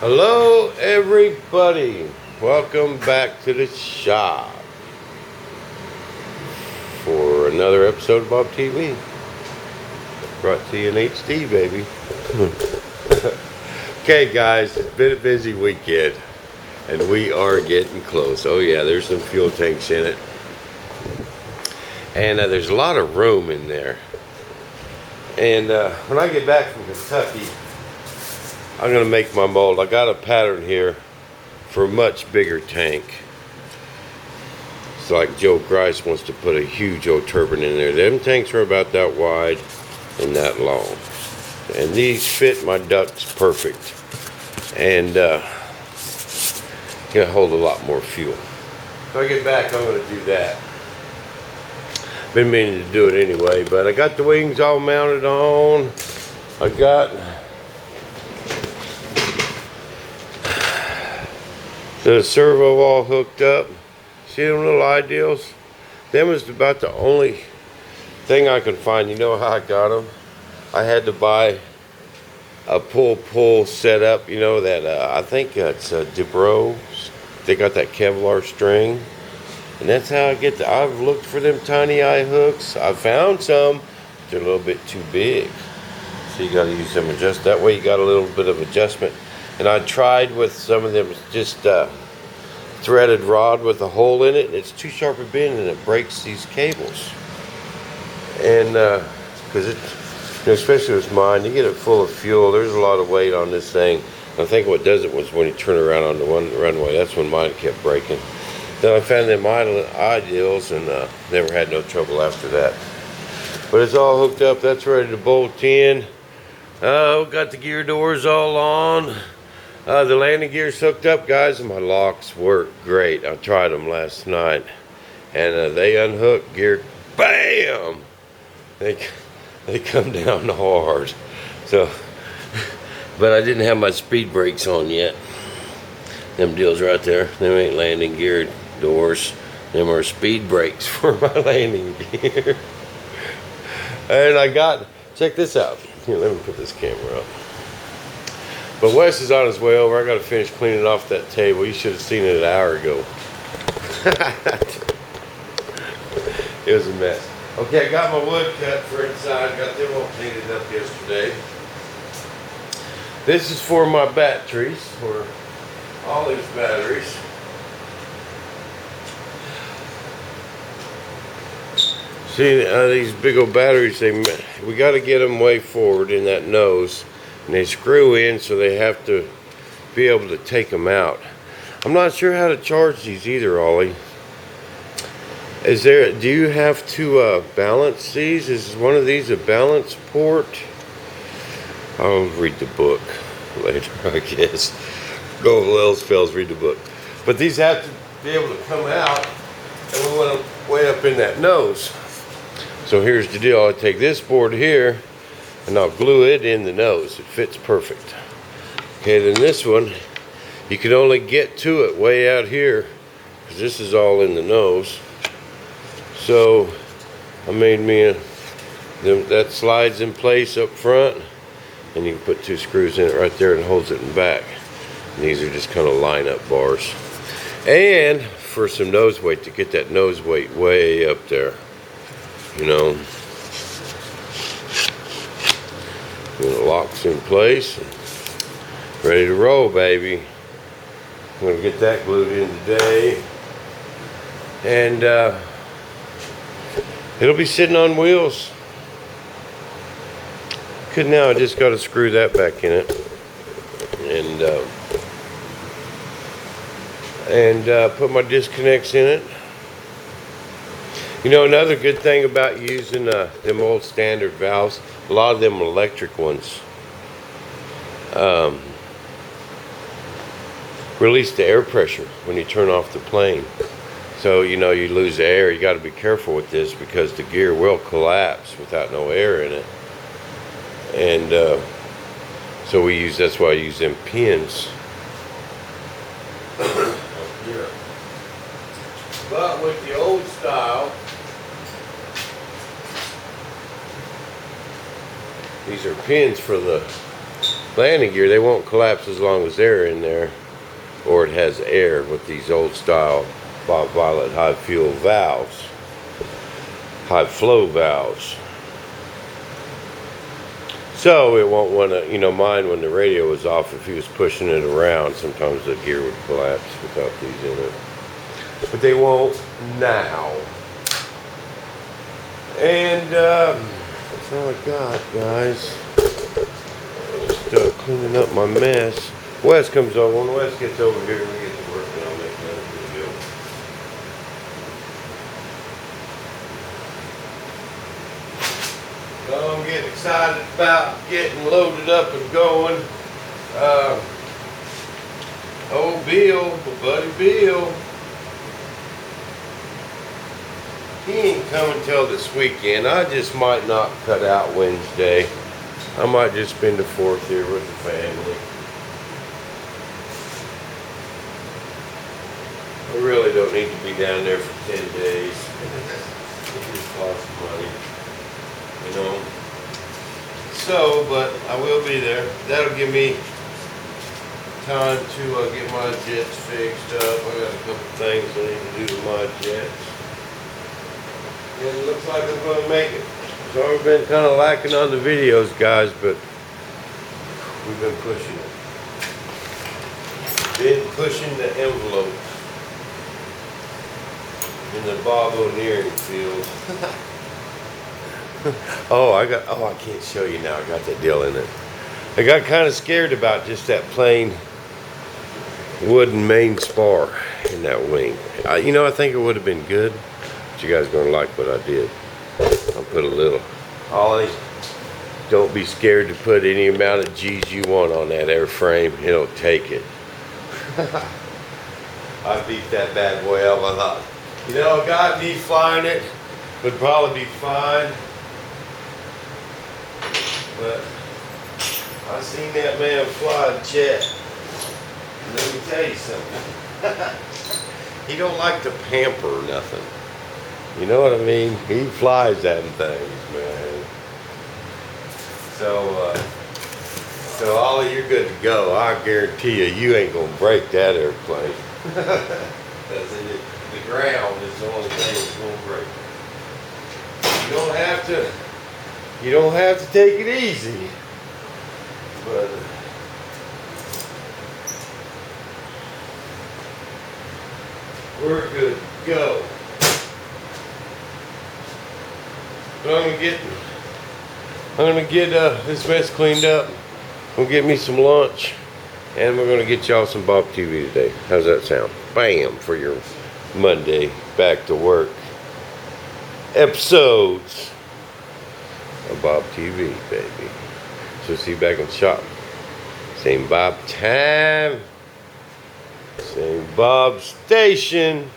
Hello everybody, welcome back to the shop for another episode of Bob TV, brought to you in HD, baby. Okay guys, it's been a busy weekend and we are getting close. Oh yeah, there's some fuel tanks in it, and there's a lot of room in there. And when I get back from Kentucky, I'm going to make my mold. I got a pattern here for a much bigger tank. It's like Joe Grice wants to put a huge old turbine in there. Them tanks are about that wide and that long. And these fit my ducts perfect. And going to hold a lot more fuel. When I get back, I'm going to do that. Been meaning to do it anyway, but I got the wings all mounted on. I got the servo all hooked up. See them little ideals? Them is about the only thing I can find. You know how I got them? I had to buy a pull setup. You know that I think it's Dubro. They got that Kevlar string, and that's how I get I've looked for them tiny eye hooks. I found some. They're a little bit too big, so you got to use them adjust. That way you got a little bit of adjustment. And I tried with some of them just threaded rod with a hole in it, and it's too sharp a bend and it breaks these cables. And because especially with mine, you get it full of fuel, there's a lot of weight on this thing. I think what does it was when you turn around on the runway, that's when mine kept breaking. Then I found them ideals and never had no trouble after that. But it's all hooked up, that's ready to bolt in. Got the gear doors all on. The landing gear's hooked up, guys, and my locks work great. I tried them last night, and they unhook gear, bam! They come down hard. So, but I didn't have my speed brakes on yet. Them deals right there, them ain't landing gear doors. Them are speed brakes for my landing gear. And I got, check this out. Here, let me put this camera up. But Wes is on his way over. I got to finish cleaning off that table. You should have seen it an hour ago. It was a mess. Okay, I got my wood cut for inside. Got them all cleaned up yesterday. This is for my batteries, for all these batteries. See, these big old batteries, we got to get them way forward in that nose. And they screw in, so they have to be able to take them out. I'm not sure how to charge these either, Ollie. Do you have to balance these? Is one of these a balance port? I'll read the book later, I guess. Go Lils Fells, read the book. But these have to be able to come out, and we want them way up in that nose. So here's the deal. I'll take this board here, and I'll glue it in the nose. It fits perfect. Okay, then this one, you can only get to it way out here, because this is all in the nose. So I made me that slides in place up front, and you can put 2 screws in it right there and holds it in back. And these are just kind of line up bars. And for some nose weight, to get that nose weight way up there, you know. And it locks in place. Ready to roll, baby. I'm going to get that glued in today. And it'll be sitting on wheels. Good, now I just got to screw that back in it. And put my disconnects in it. You know, another good thing about using them old standard valves, a lot of them electric ones, release the air pressure when you turn off the plane. So, you know, you lose the air. You got to be careful with this, because the gear will collapse without no air in it. And so that's why I use them pins. But with the old style, these are pins for the landing gear, they won't collapse as long as they're in there, or it has air with these old style Bob Violet high fuel valves, high flow valves. So it won't want to, mind when the radio was off. If he was pushing it around, sometimes the gear would collapse without these in it. But they won't now. And that's all I got, guys. Just cleaning up my mess. Wes comes over. When Wes gets over here, we get to work and I'll make another video. So I'm getting excited about getting loaded up and going. Old Bill, my buddy Bill, he ain't coming till this weekend. I just might not cut out Wednesday. I might just spend the 4th here with the family. I really don't need to be down there for 10 days. It just costs money, So, but I will be there. That'll give me time to get my jets fixed up. I got a couple things I need to do to my jets. And it looks like I'm going to make it. So I've been kind of lacking on the videos, guys, but we've been pushing it. Been pushing the envelope in the Bob O'Neary field. I can't show you now. I got that deal in it. I got kind of scared about just that plain wooden main spar in that wing. I think it would have been good. But you guys are going to like what I did. I'll put a little. Ollie, don't be scared to put any amount of G's you want on that airframe. It'll take it. I beat that bad boy out of my lot. A guy me flying it would probably be fine. But I seen that man fly a jet. And let me tell you something. He don't like to pamper or nothing. You know what I mean? He flies them things, man. So Ollie, you're good to go. I guarantee you ain't gonna break that airplane. Because the ground is the only thing that's gonna break it. You don't have to take it easy. But we're good to go. But I'm gonna get this mess cleaned up. We'll get me some lunch, and we're gonna get y'all some Bob TV today. How's that sound? Bam, for your Monday back to work episodes of Bob TV, baby. So see you back in the shop. Same Bob time, same Bob station.